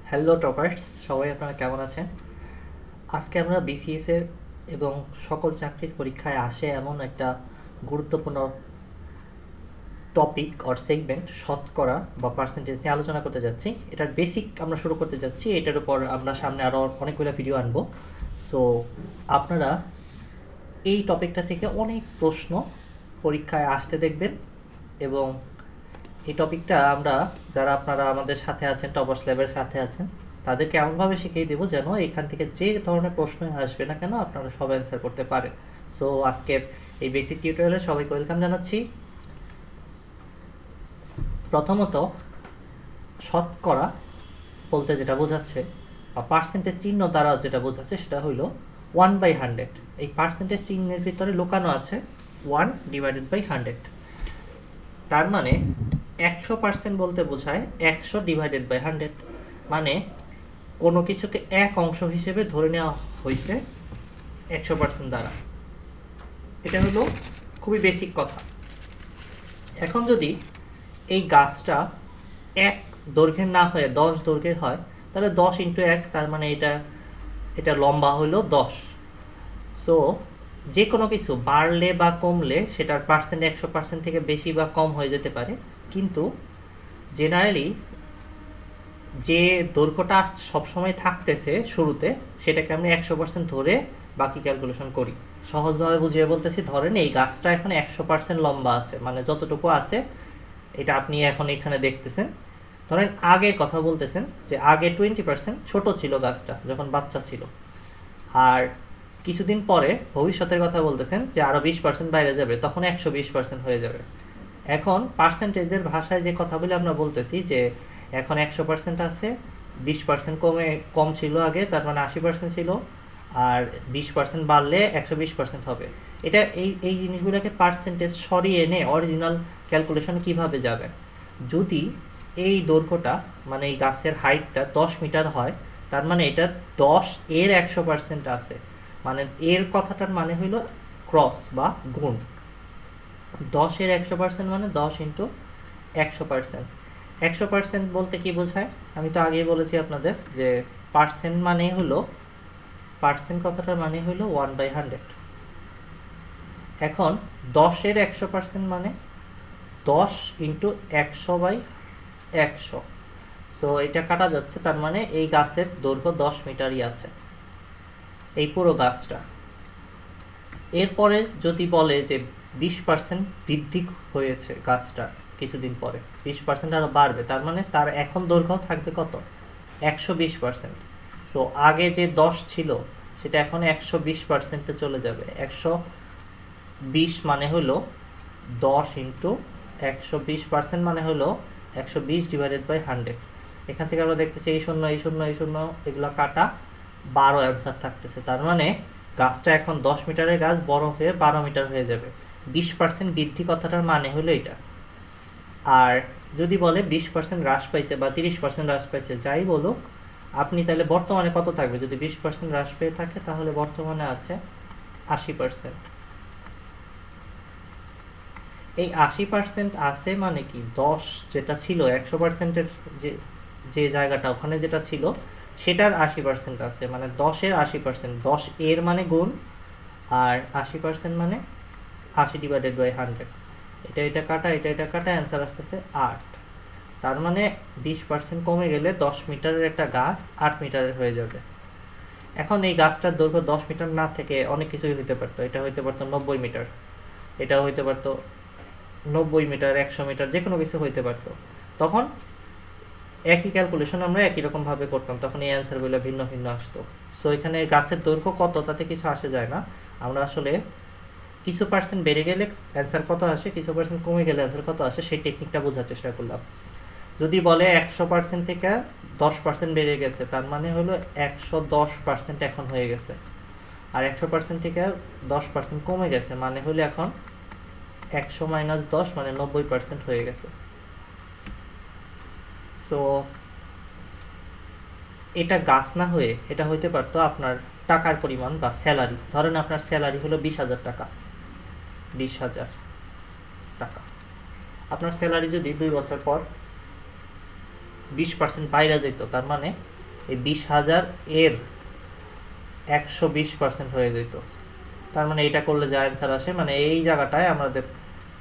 Hello toppers, সবাই আপনারা কেমন আছেন? আজকে আমরা বিসিএস এর এবং সকল চাকরির পরীক্ষায় আসে এমন একটা গুরুত্বপূর্ণ টপিক অর সেগমেন্ট শতকরা বা পার্সেন্টেজ নিয়ে আলোচনা করতে যাচ্ছি। এটার বেসিক আমরা শুরু করতে যাচ্ছি, এটার উপর আমরা সামনে আরও অনেকগুলো ভিডিও আনবো। সো আপনারা এই টপিকটা থেকে অনেক প্রশ্ন পরীক্ষায় আসতে দেখবেন, এবং এই টপিকটা আমরা যারা আপনারা আমাদের সাথে আছেন, টপার্স ল্যাবের সাথে আছেন, তাদেরকে এমনভাবে শিখিয়ে দেবো যেন এখান থেকে যে ধরনের প্রশ্ন আসবে না কেন আপনারা সব অ্যান্সার করতে পারেন। সো আজকের এই বেসিক টিউটোরিয়ালে সবাইকে ওয়েলকাম জানাচ্ছি। প্রথমত, শতকরা বলতে যেটা বোঝাচ্ছে বা পার্সেন্টেজ চিহ্ন দ্বারা যেটা বোঝাচ্ছে সেটা হইল 1/100। এই পার্সেন্টেজ চিহ্নের ভিতরে লুকানো আছে 1/100। তার মানে 100% বলতে বোঝায় 100/100, মানে কোনো কিছুকে এক অংশ হিসেবে ধরে নেওয়া হয়েছে 100% দ্বারা। এটা হলো খুবই বেসিক কথা। এখন যদি এই গাছটা এক দৈর্ঘ্যের না হয়ে 10 দৈর্ঘ্যের হয়, তাহলে 10 ইন্টু 1, তার মানে এটা লম্বা হলো 10। সো যে কোনো কিছু বাড়লে বা কমলে সেটার পার্সেন্ট 100% থেকে বেশি বা কম হয়ে যেতে পারে, কিন্তু জেনারেলি যে দৈর্ঘ্যটা সবসময় থাকতেছে শুরুতে, সেটাকে আমি 100% ধরে বাকি ক্যালকুলেশন করি। সহজভাবে বুঝিয়ে বলতেছি, ধরেন এই গাছটা এখন 100% লম্বা আছে, মানে যতটুকু আছে এটা আপনি এখন এখানে দেখতেছেন। ধরেন আগের কথা বলতেছেন যে আগে 20% ছোট ছিল গাছটা যখন বাচ্চা ছিল, আর কিছুদিন পরে ভবিষ্যতের কথা বলতেছেন যে আরও 20% বাইরে যাবে, তখন 120% হয়ে যাবে। এখন পার্সেন্টেজের ভাষায় যে কথা বলে আমরা বলতেছি যে এখন 100% আছে, 20% কম ছিল আগে, তার মানে 80% ছিল, আর 20% বাড়লে 120% হবে। এটা এই জিনিসগুলোকে পার্সেন্টেজ সরিয়ে এনে অরিজিনাল ক্যালকুলেশন কিভাবে যাবে? যদি এই দৈর্ঘ্যটা মানে এই গাছের হাইটটা 10 মিটার হয়, তার মানে এটা 10 এর 100% আছে, মানে এর কথাটার মানে হইল ক্রস বা গুণ। 10 এর 100% মানে 10 ইন্টু 100%। 100% বলতে কি বোঝায়? আমি তো আগেই বলেছি আপনাদের যে পার্সেন্ট মানে হলো, পার্সেন্ট কথাটার মানে হলো 1/100। এখন 10 এর 100% মানে 10 ইন্টু 100/100। সো এটা কাটা যাচ্ছে, তার মানে এই গাছের দৈর্ঘ্য 10 মিটারই আছে, এই পুরো গাছটা। এরপরে যদি বলে যে 20% বৃদ্ধি হয়েছে গাছটা কিছুদিন পরে, 20% আরও বাড়বে, তার মানে তার এখন দৈর্ঘ্য থাকবে কত? 120%। সো আগে যে 10 ছিল সেটা এখন 120%-এ চলে যাবে। 120 মানে হলো 10 ইন্টু 120%, মানে হলো 120/100। এখান থেকে আমরা দেখতেছি এই শূন্য এই শূন্য এই শূন্য এগুলো কাটা, 12 অ্যান্সার থাকতেছে। তার মানে গাছটা এখন 10 মিটারের গাছ বড় হয়ে 12 মিটার হয়ে যাবে। 20% বৃদ্ধি কথাটার মানে হলো এটা। আর যদি বলে 20% হ্রাস পাইছে বা 30% হ্রাস পাইছে, যাই বলুক, আপনি তাহলে বর্তমানে কত থাকবে? যদি 20% হ্রাস পেয়ে থাকে তাহলে বর্তমানে আছে 80%। এই 80% আছে মানে কি, 10 যেটা ছিল 100%-এর যে যে জায়গাটা ওখানে যেটা ছিল সেটার 80% আছে, মানে 10-এর 80%। 10 এর মানে গুণ, আর 80% মানে 80/100। এটা কাটা, এটা কাটা, অ্যান্সার আসতেছে 8। তার মানে 20% কমে গেলে 10 মিটারের একটা গাছ 8 মিটারের হয়ে যাবে। এখন এই গাছটার দৈর্ঘ্য 10 মিটার না থেকে অনেক কিছুই হইতে পারতো। এটা হইতে পারতো 90 মিটার, এটা হইতে পারতো 90 মিটার, 100 মিটার, যে কোনো কিছু হইতে পারতো। তখন একই ক্যালকুলেশন আমরা একই রকমভাবে করতাম, তখন এই অ্যান্সারগুলো ভিন্ন ভিন্ন আসতো। সো এখানে গাছের দৈর্ঘ্য কত তাতে কিছু আসে যায় না। আমরা আসলে কিছু পার্সেন্ট বেড়ে গেলে অ্যান্সার কত আসে, কিছু পার্সেন্ট কমে গেলে অ্যান্সার কত আসে, সেই টেকনিকটা বোঝার চেষ্টা করলাম। যদি বলে 100% থেকে 10% বেড়ে গেছে, তার মানে হলো 110% এখন হয়ে গেছে। আর 100% থেকে 10% কমে গেছে, মানে হলো এখন 100 মাইনাস 10 মানে 90% হয়ে গেছে। সো এটা গাছ না হয়ে এটা হইতে পারতো আপনার টাকার পরিমাণ বা স্যালারি। ধরেন আপনার স্যালারি হলো 20,000 টাকা। 20,000 টাকা আপনার স্যালারি যদি 2 বছর পর 20% বাইরে যেত, তার মানে এই 20,000 এর 120% হয়ে যেত। তার মানে এটা করলে যা অ্যান্সার আসে, মানে এই জায়গাটায় আমাদের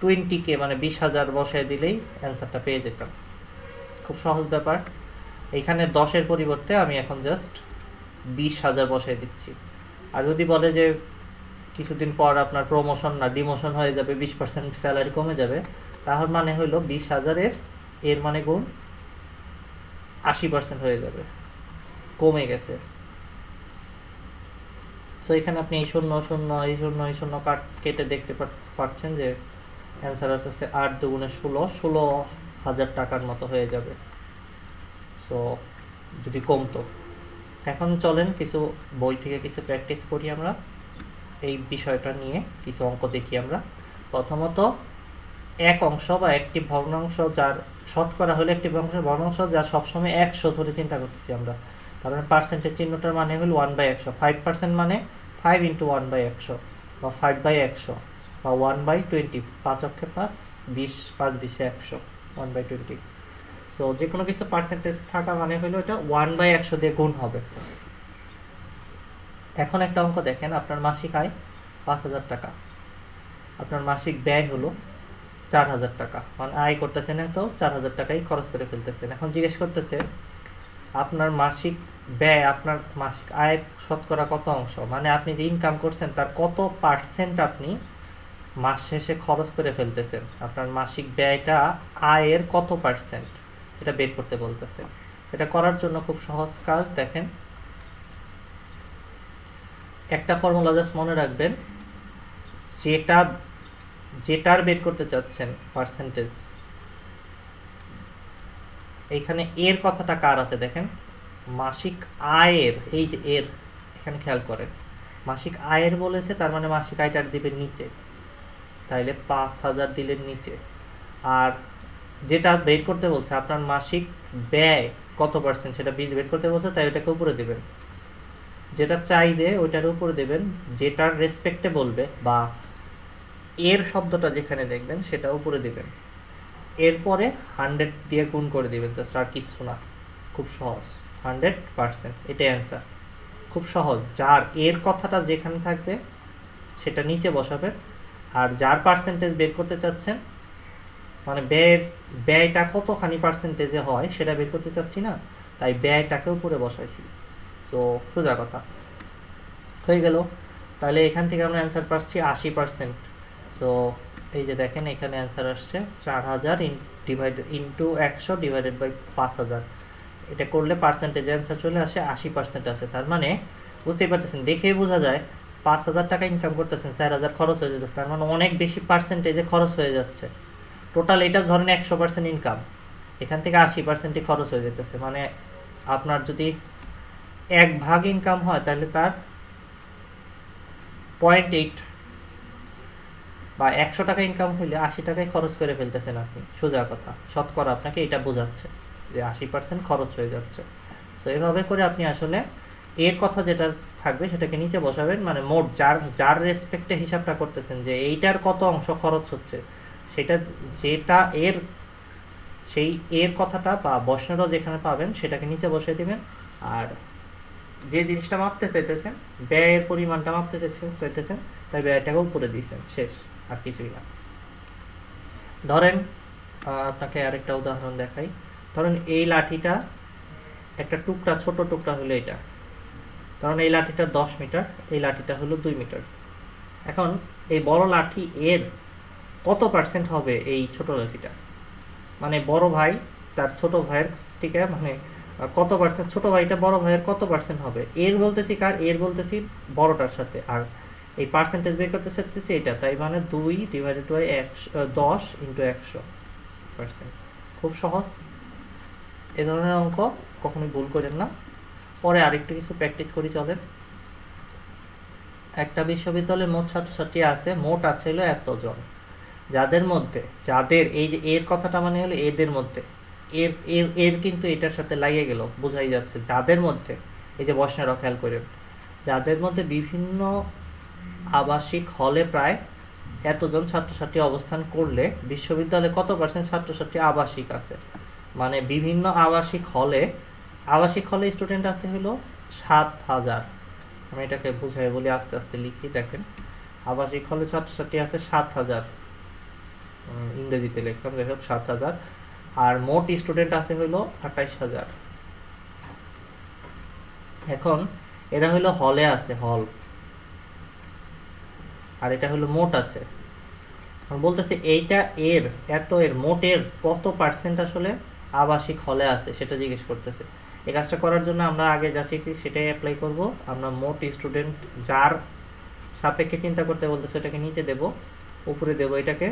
20K মানে 20,000 বসায় দিলেই অ্যান্সারটা পেয়ে যেতাম। খুব সহজ ব্যাপার। এইখানে 10-এর পরিবর্তে আমি এখন জাস্ট 20,000 বসায় দিচ্ছি। আর যদি বলে যে কিছুদিন পর আপনার প্রমোশন না ডিমোশন হয়ে যাবে, 20% স্যালারি কমে যাবে, তাহলে মানে হলো 20,000 এর মানে গুণ 80% হয়ে যাবে, কমে গেছে। সো এখানে আপনি এই শূন্য শূন্য এই শূন্য এই শূন্য কেটে দেখতে পাচ্ছেন যে অ্যান্সার আসতেছে 8 দুগুণে 16,000 টাকার মতো হয়ে যাবে। সো যদি কমতো। এখন চলেন কিছু বই থেকে কিছু প্র্যাকটিস করি আমরা এই বিষয়টা নিয়ে, কিছু অঙ্ক দেখি আমরা। প্রথমত এক অংশ বা একটি ভগ্নাংশ যার শতকরা হলে একটি ভগ্নাংশ যা সবসময় 100 ধরে চিন্তা করতেছি আমরা, কারণ পার্সেন্টেজ চিহ্নটার মানে হলো 1/100। 5% মানে 5 × 1/100 বা 5/100 বা 1/20, 5 অক্ষে 5, 20, 5 20 100, 1/20। সো যে কোনো কিছু পার্সেন্টেজ থাকা মানে হলো এটা 1/100 দিয়ে গুণ হবে। এখন একটা অঙ্ক দেখেন, আপনার মাসিক আয় 5,000 টাকা, আপনার মাসিক ব্যয় হলো 4,000 টাকা, মানে আয় করতেছেন তো 4,000 টাকাই খরচ করে ফেলতেছেন। এখন জিজ্ঞেস করতেছে আপনার মাসিক ব্যয় আপনার মাসিক আয়ের শতকরা কত অংশ, মানে আপনি যে ইনকাম করছেন তার কত পার্সেন্ট আপনি মাস শেষে খরচ করে ফেলতেছেন, আপনার মাসিক ব্যয়টা আয়ের কত পার্সেন্ট, এটা বের করতে বলতেছে। এটা করার জন্য খুব সহজ কাজ, দেখেন একটা ফর্মুলা জাস্ট মনে রাখবেন, যেটার বের করতে চাচ্ছেন পার্সেন্টেজ, এইখানে এর কথাটা কার আছে দেখেন, মাসিক আয়ের, এই যে এর, এখানে খেয়াল করেন মাসিক আয়ের বলেছে, তার মানে মাসিক আয়টার দিবেন নিচে, তাইলে 5,000 দিলেন নিচে। আর যেটা বের করতে বলছে আপনার মাসিক ব্যয় কত পার্সেন্ট সেটা বের করতে বলছে, তাই ওটাকে উপরে দেবেন। যেটা চাইবে ওইটার উপরে দেবেন, যেটার রেসপেক্টে বলবে বা এর শব্দটা যেখানে দেখবেন সেটা উপরে দেবেন। এরপরে 100 দিয়ে গুণ করে দিবেন, জাস্ট আর কিছু না, খুব সহজ। 100%, এটাই অ্যান্সার, খুব সহজ। যার এর কথাটা যেখানে থাকবে সেটা নিচে বসাবেন, আর যার পার্সেন্টেজ বের করতে চাচ্ছেন, মানে ব্যয়টা কতখানি পার্সেন্টেজে হয় সেটা বের করতে চাচ্ছি না, তাই ব্যয়টাকে উপরে বসাইছি। সো সোজা কথা হয়ে গেল। তাহলে এখান থেকে আমরা অ্যান্সার পাচ্ছি 80%। সো এই যে দেখেন এখানে অ্যান্সার আসছে 4,000 ইন্টু 100 ডিভাইডেড বাই 5,000। এটা করলে পার্সেন্টেজ অ্যান্সার চলে আসে 80% আসে। তার মানে বুঝতেই পারতেছেন, দেখেই বোঝা যায় 5,000 টাকা ইনকাম করতেছেন, 4,000 খরচ হয়ে যাচ্ছে, তার মানে অনেক বেশি পার্সেন্টেজে খরচ হয়ে যাচ্ছে। টোটাল এটা ধরেন 100% ইনকাম, এখান থেকে 80%ই খরচ হয়ে যেতেছে। মানে আপনার যদি 1 ভাগ ইনকাম হয় তাহলে তার 0.8 বা 100 টাকা ইনকাম হইলে 80 টাকায় খরচ করে ফেলতেছেন আপনি, সোজা কথা। শতকরা আপনাকে এটা বোঝাচ্ছে যে 80% খরচ হয়ে যাচ্ছে। সো এভাবে করে আপনি আসলে এর কথা যেটা থাকবে সেটাকে নিচে বসাবেন, মানে মোট যার রেসপেক্টে হিসাবটা করতেছেন যে এইটার কত অংশ খরচ হচ্ছে, যেটা সেই এর কথাটা বা বসানো যেখানে পাবেন সেটাকে নিচে বসিয়ে দিবেন। আর যে জিনিসটা মাপতে চাইতেছেন, ব্যয়ের পরিমাণটা মাপতে চাইতেছেন, তাই ব্যয়টাকে উপরে দিয়েছেন, শেষ, আর কিছুই না। ধরেন আপনাকে আরেকটা উদাহরণ দেখাই। ধরেন এই লাঠিটা একটা টুকরা, ছোট টুকরা হলো এটা, ধরেন এই লাঠিটা 10 মিটার, এই লাঠিটা হলো 2 মিটার। এখন এই বড় লাঠি এর কত পার্সেন্ট হবে এই ছোট লাঠিটা, মানে বড় ভাই তার ছোট ভাইয়ের থেকে মানে কত পার্সেন্ট, ছোট ভাইটা বড় ভাইয়ের কত পার্সেন্ট হবে, এর বলতেছি কার, এর বলতেছি বড়টার সাথে, আর এই পার্সেন্টেজ বের করতে চাচ্ছি এটা, তাই মানে 2 ডিভাইডেড বাই 10 ইন্টু 100%। খুব সহজ, এ ধরনের অঙ্ক কখনোই ভুল করেন না। পরে আরেকটু কিছু প্র্যাকটিস করি চলেন। একটা বিশ্ববিদ্যালয়ে মোট ছাত্রছাত্রী আছে, মোট আছে হলো এতজন, যাদের এই যে এর কথাটা মানে হলো এদের মধ্যে, এর এর এর কিন্তু এটার সাথে লাগিয়ে গেল, বোঝাই যাচ্ছে যাদের মধ্যে, এই যে বসনারা খেয়াল করেন, যাদের মধ্যে বিভিন্ন আবাসিক হলে প্রায় এতজন ছাত্রছাত্রী অবস্থান করলে বিশ্ববিদ্যালয়ে কত পার্সেন্ট ছাত্রছাত্রী আবাসিক আছে, মানে বিভিন্ন আবাসিক হলে আবাসিক হলে স্টুডেন্ট আছে হলো 7,000। আমি এটাকে বুঝাই বলি, আস্তে আস্তে লিখি। দেখেন আবাসিক হলে ছাত্রছাত্রী আছে 7,000, ইংরেজিতে লিখলাম, যাই হোক 7,000। আর মোট স্টুডেন্ট আছে হলো 28,000। এখন এরা হলো হলে আছে, হল, আর এটা হলো মোট আছে। বলতেছে এইটা এর এর মোটের কত পার্সেন্ট আসলে আবাসিক হলে আছে সেটা জিজ্ঞেস করতেছে। এই কাজটা করার জন্য আমরা আগে যা শিখি সেটাই অ্যাপ্লাই করব। আমরা মোট স্টুডেন্ট যার সাপেক্ষে চিন্তা করতে বলতেছে এটাকে নিচে দেব, উপরে দেব এটাকে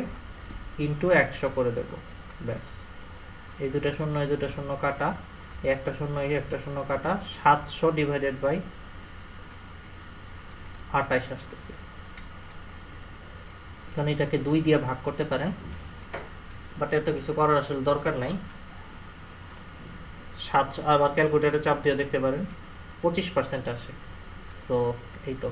ইন্টু 100 করে দেব, ব্যাস। এই দুটো শূন্য এই দুটো শূন্য কাটা, এই একটা শূন্য এই একটা শূন্য কাটা, 700 ডিভাইডেড বাই 28 আসতেছে। এখানে এটাকে 2 দিয়ে ভাগ করতে পারেন, বাট এত কিছু করার আসলে দরকার নাই। 700 আবার ক্যালকুলেটরে চাপ দিয়ে দেখতে পারেন, 25% আসে। সো এই তো,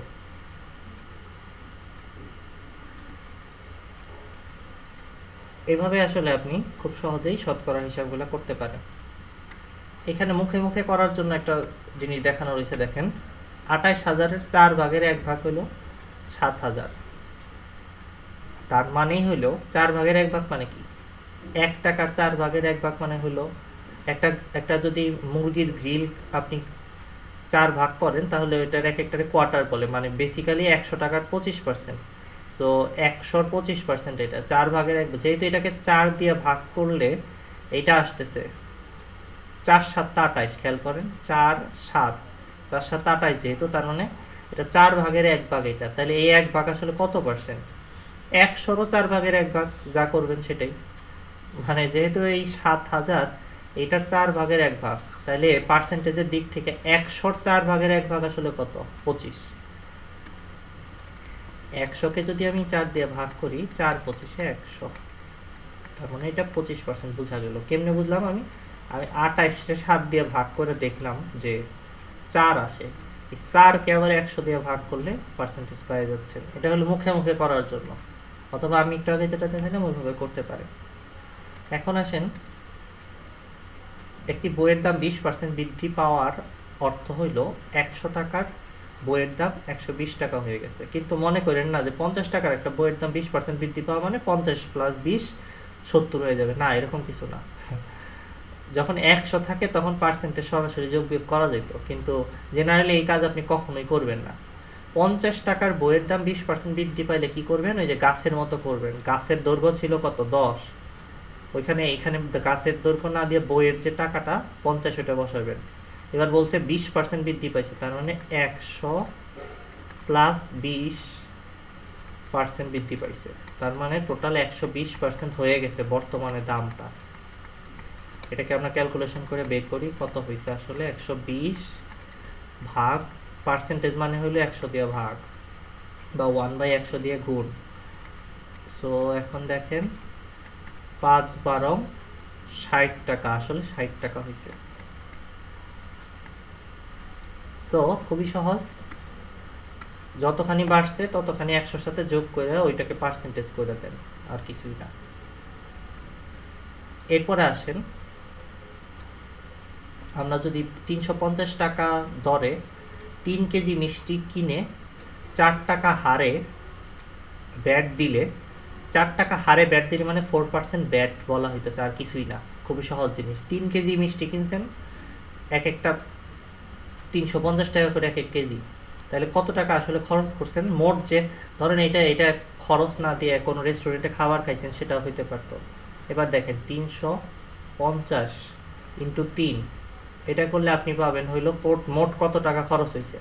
এভাবে আসলে আপনি খুব সহজেই শতকরা হিসাবগুলো করতে পারেন। এখানে মুখে মুখে করার জন্য একটা জিনিস দেখানো রয়েছে, দেখেন 28,000-এর 4 ভাগের 1 ভাগ হলো 7,000। তার মানেই হলো 4 ভাগের 1 ভাগ মানে কি, 1 টাকার 4 ভাগের 1 ভাগ মানে হলো একটা যদি মুরগির গ্রিল আপনি 4 ভাগ করেন তাহলে এটার এক একটারে কোয়ার্টার বলে, মানে বেসিক্যালি 100 টাকার 25%। সো 100-র 25% এটা 4 ভাগের 1, যেহেতু এটাকে 4 দিয়ে ভাগ করলে এইটা আসতেছে 4 7 28, খেয়াল করেন 4 7 4 7 28, যেহেতু তার মানে এটা 4 ভাগের 1 ভাগ এটা, তাহলে এই 1 ভাগ আসলে কত পার্সেন্ট, 100-রও 4 ভাগের 1 ভাগ যা করবেন সেটাই, মানে যেহেতু এই 7,000 এইটার 4 ভাগের 1 ভাগ, তাহলে পার্সেন্টেজের দিক থেকে 100-র 4 ভাগের 1 ভাগ আসলে কত, 25। 100-কে যদি আমি 4 দিয়ে ভাগ করি, 4 25-এ 100, তার মানে এটা 25% বোঝা গেল। কেমনে বুঝলাম আমি 28-কে 7 দিয়ে ভাগ করে দেখলাম যে 4 আসে, এই 4-কে আবার 100 দিয়ে ভাগ করলে পার্সেন্টেজ পাওয়া যাচ্ছে। এটা হলো মুখে মুখে করার জন্য, অথবা আমি একটু আগে যেটা দেখালাম ওইভাবে করতে পারে। এখন আসেন, একটি বইয়ের দাম 20% বৃদ্ধি পাওয়ার অর্থ হইল 100 টাকার বইয়ের দাম 120 টাকা হয়ে গেছে। কিন্তু মনে করেন না যে 50 টাকার একটা বইয়ের দাম 20% বৃদ্ধি পাওয়া মানে 50 + 20 70 হয়ে যাবে, না, এরকম কিছু না। যখন 100 থাকে তখন পার্সেন্টেজ সরাসরি যোগ বিয়োগ করা যেত, কিন্তু জেনারেলি এই কাজ আপনি কখনোই করবেন না। 50 টাকার বইয়ের দাম 20% বৃদ্ধি পাইলে কি করবেন, ওই যে গাছের মতো করবেন। গাছের দৈর্ঘ্য ছিল কত, 10, এখানে গাছের দৈর্ঘ্য না দিয়ে বইয়ের যে টাকাটা 50 ওটা বসাবেন। এবার বলছে 20% বৃদ্ধি পাইছে, তার মানে 100 + 20% বৃদ্ধি পাইছে, তার মানে টোটাল 120% হয়ে গেছে বর্তমানে দামটা। এটাকে আমরা ক্যালকুলেশন করে বের করি কত হয়েছে আসলে, 120 ভাগ পার্সেন্টেজ মানে হলো 100 দিয়ে ভাগ বা 1/100 দিয়ে গুণ। সো এখন দেখেন 5 12 60 টাকা, আসলে 60 টাকা হয়েছে। সো খুবই সহজ, যতখানি বাড়ছে ততখানি 100-র সাথে যোগ করে ওইটাকে পার্সেন্টেজ করে দেন, আর কিছুই না। এরপরে আসেন, আমরা যদি 350 টাকা দরে 3 কেজি মিষ্টি কিনে 4 টাকা হারে ব্যাট দিলে, 4 টাকা হারে ব্যাট দিলে মানে 4% ব্যাট বলা হইতেছে, আর কিছুই না। খুবই সহজ জিনিস, 3 কেজি মিষ্টি কিনছেন, এক একটা 350 টাকা করে এক এক কেজি, তাহলে কত টাকা আসলে খরচ করছেন মোট, যে ধরেন এটা খরচ না দিয়ে কোনো রেস্টুরেন্টে খাবার খাইছেন সেটাও হইতে পারতো। এবার দেখেন 350 × 3, এটা করলে আপনি পাবেন হইলো মোট কত টাকা খরচ হয়েছে।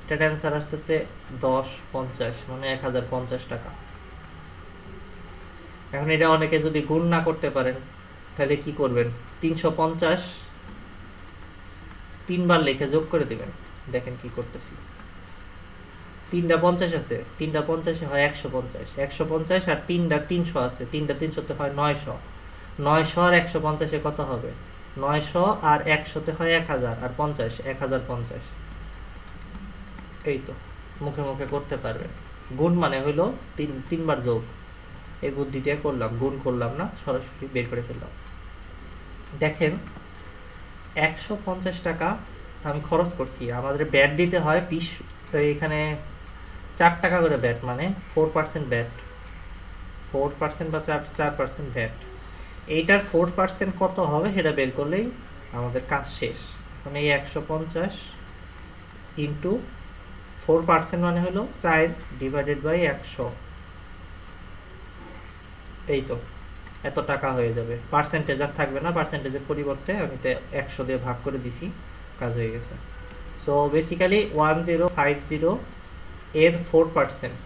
এটার অ্যান্সার আসতেছে 10/50, মানে 1050 টাকা। এখন এটা অনেকে যদি গুণ না করতে পারেন তাহলে কি করবেন, 350 3 বার লিখে যোগ করে দিবেন। দেখেন কি করতেছি, 3টা 50 আছে, 3টা 50-এ হয় 150, 150 আর 3টা 300 আছে, 3টা 300-তে হয় 900, 900 আর 150-এ কত হবে, 900 আর 100-তে হয় 1000, আর 50 1050। এই তো মুখে মুখে করতে পারবেন। গুণ মানে হইলো 3 বার যোগ, এই বুদ্ধি দিয়ে করলাম, গুণ করলাম না, সরাসরি বের করে ফেললাম। দেখেন 150 টাকা আমি খরচ করছি, আমাদের ব্যাট দিতে হয় 20, এখানে 4 টাকা করে ব্যাট, মানে 4% ব্যাট, 4% বা 4% ব্যাট। এইটার 4% কত হবে সেটা বের করলেই আমাদের কাজ শেষ। মানে এই 150 ইন্টু 4% মানে হলো 4 ডিভাইডেড বাই 100, এই তো এত টাকা হয়ে যাবে। পার্সেন্টেজ আর থাকবে না, পার্সেন্টেজের পরিবর্তে আমি তো 100 দিয়ে ভাগ করে দিছি, কাজ হয়ে গেছে। সো বেসিক্যালি 1050 এর 4%,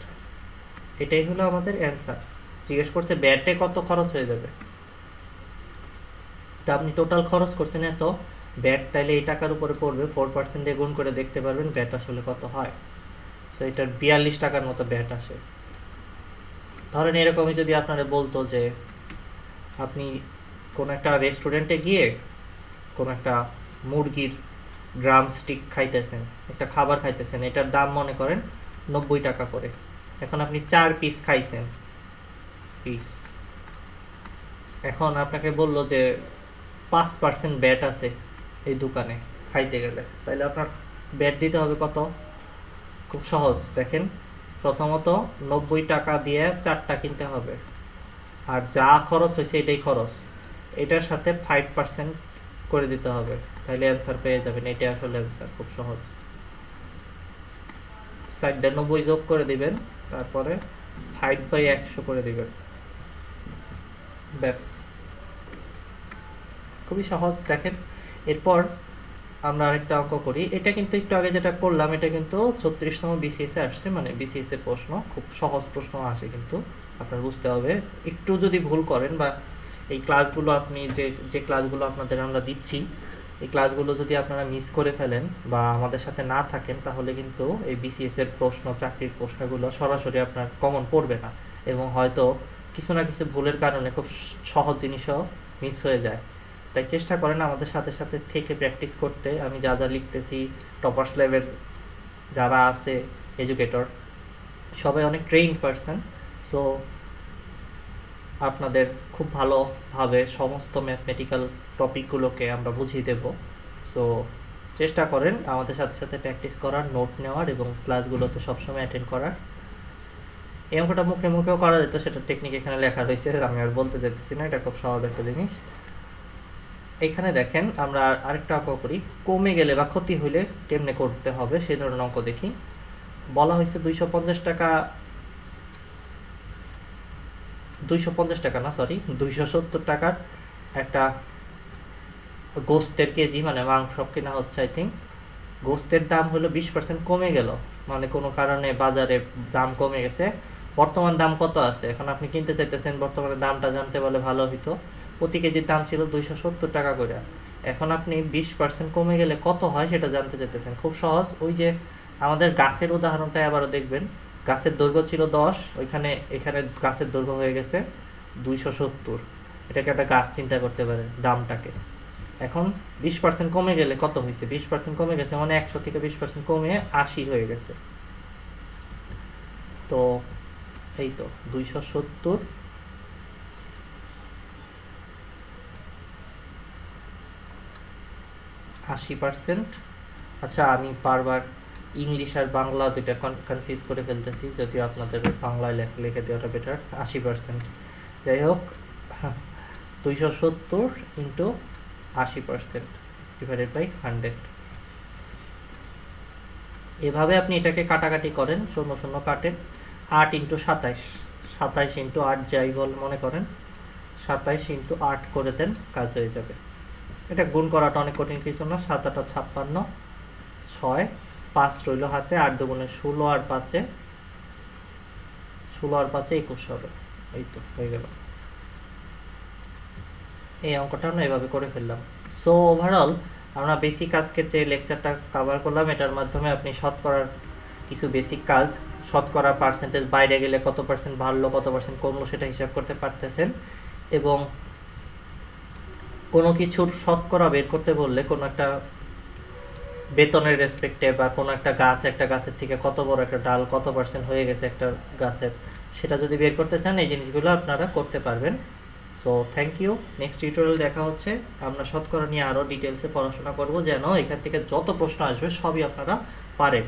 এটাই হলো আমাদের অ্যান্সার। জিজ্ঞেস করছে ব্যাটে কত খরচ হয়ে যাবে, তা আপনি টোটাল খরচ করছেন এত, ব্যাট তাইলে এই টাকার উপরে পড়বে, 4% দিয়ে গুণ করে দেখতে পারবেন ব্যাট আসলে কত হয়। সো এটার 42 টাকার মতো ব্যাট আসে। ধরেন এরকমই যদি আপনারা বলতো যে আপনি কোনো একটা রেস্টুরেন্টে গিয়ে কোনো একটা মুরগির ড্রাম স্টিক খাইতেছেন, একটা খাবার খাইতেছেন, এটার দাম মনে করেন 90 টাকা করে। এখন আপনি 4 পিস খাইছেন, পিস, এখন আপনাকে বললো যে 5% ব্যাট আছে এই দোকানে খাইতে গেলে, তাহলে আপনার ব্যাট দিতে হবে কত? খুব সহজ, দেখেন, প্রথমত 90 টাকা দিয়ে 4টা কিনতে হবে, আর যা খরচ হয়েছে এটাই খরচ, এটার সাথে 5% করে দিতে হবে, তাহলে অ্যান্সার পেয়ে যাবেন। এটাই আসলে অ্যান্সার, খুব সহজ। সাইডটা 90 যোগ করে দিবেন, তারপরে 5/100 করে দিবেন, ব্যাস, খুবই সহজ। দেখেন এরপর আমরা আরেকটা অঙ্ক করি, এটা কিন্তু একটু আগে যেটা করলাম এটা কিন্তু 36তম বিসিএসে আসছে, মানে বিসিএস এর প্রশ্ন, খুব সহজ প্রশ্ন আসে, কিন্তু আপনার বুঝতে হবে একটু যদি ভুল করেন, বা এই ক্লাসগুলো আপনি যে যে ক্লাসগুলো আপনাদের আমরা দিচ্ছি, এই ক্লাসগুলো যদি আপনারা মিস করে ফেলেন বা আমাদের সাথে না থাকেন, তাহলে কিন্তু এই বিসিএস এর প্রশ্ন, চাকরির প্রশ্নগুলো সরাসরি আপনার কমন পড়বে না, এবং হয়তো কিছু না কিছু ভুলের কারণে খুব সহজ জিনিসও মিস হয়ে যায়। তাই চেষ্টা করেন আমাদের সাথে সাথে থেকে প্র্যাকটিস করতে। আমি যা যা লিখতেছি, টপার্স লেভেল যারা আছে এডুকেটর, সবাই অনেক ট্রেইনড পারসন, সো আপনাদের খুব ভালোভাবে সমস্ত ম্যাথমেটিক্যাল টপিকগুলোকে আমরা বুঝিয়ে দেব। সো চেষ্টা করেন আমাদের সাথে সাথে প্র্যাকটিস করার, নোট নেওয়ার এবং ক্লাসগুলোতে সবসময় অ্যাটেন্ড করার। এই অঙ্কটা মুখে মুখেও করা যেত, সেটা টেকনিক এখানে লেখা রয়েছে, আমি আর বলতে যেতেছি না, এটা খুব সহজ একটা জিনিস। এখানে দেখেন আমরা আরেকটা অঙ্ক করি, কমে গেলে বা ক্ষতি হইলে কেমনে করতে হবে সেই ধরনের অঙ্ক দেখি। বলা হয়েছে 250 টাকা, 250 টাকা না, সরি 270 টাকার একটা গোস্তের কেজি, মানে মাংস কেনা হচ্ছে, আই থিঙ্ক গোস্তের দাম হলো 20% কমে গেল, মানে কোনো কারণে বাজারে দাম কমে গেছে। বর্তমান দাম কত আছে? এখন আপনি কিনতে চাইতেছেন, বর্তমানে দামটা জানতে পারলে ভালো হইতো। প্রতি কেজির দাম ছিল 270 টাকা করে, এখন আপনি 20% কমে গেলে কত হয় সেটা জানতে চাইতেছেন। খুব সহজ, ওই যে আমাদের গাছের উদাহরণটা আবারও দেখবেন, গাছের দৈর্ঘ্য ছিল 10, ওইখানে এখানে গাছের দৈর্ঘ্য হয়ে গেছে 270, এটাকে একটা গাছ চিন্তা করতে পারেন দামটাকে। এখন 20% কমে গেলে কত হয়েছে? 20% কমে গেছে মানে 100 থেকে 20% কমে 80 হয়ে গেছে। তো এই তো 270 80%। আচ্ছা, আমি বারবার ইংলিশ আর বাংলা দুইটা কনফিউজ করে ফেলতেছি, যদিও আপনাদের বাংলায় লিখে দেওয়াটা বেটার। 80%, যাই হোক, 270 ইন্টু 80% ডিভাইডেড বাই 100। এভাবে আপনি এটাকে কাটাকাটি করেন, 0 0 কাটেন, 8 ইন্টু 27, 27 ইন্টু 8 যাই বল মনে করেন, 27 ইন্টু 8 করে দেন, কাজ হয়ে যাবে। এটা গুণ করাটা অনেক কঠিন কিছু না, 7 8 56, 6 5 রইল হাতে, 8 দুগুণে 16 আর 5 21 হবে। এই তো হয়ে গেল। এই অঙ্কটা আমরা এভাবে করে ফেললাম। সো ওভারঅল আমরা বেসিক আজকের যে লেকচারটা কভার করলাম, এটার মাধ্যমে আপনি শতকরার কিছু বেসিক কাজ, শতকরা পার্সেন্টেজ বাইরে গেলে কত পার্সেন্ট বাড়লো কত পার্সেন্ট কমলো সেটা হিসাব করতে পারতেছেন, এবং কোনো কিছুর শতকরা বের করতে বললে, কোনো একটা বেতনের রেসপেক্টে বা কোনো একটা গাছের থেকে কত বড় একটা ডাল, কত পার্সেন্ট হয়ে গেছে একটা গাছের, সেটা যদি বের করতে চান এই জিনিসগুলো আপনারা করতে পারবেন। So thank you. Next tutorial দেখা হচ্ছে। আমরা শতকরা নিয়ে আরও ডিটেলসে পড়াশোনা করব, যেন এখান থেকে যত প্রশ্ন আসবে সবই আপনারা পারেন।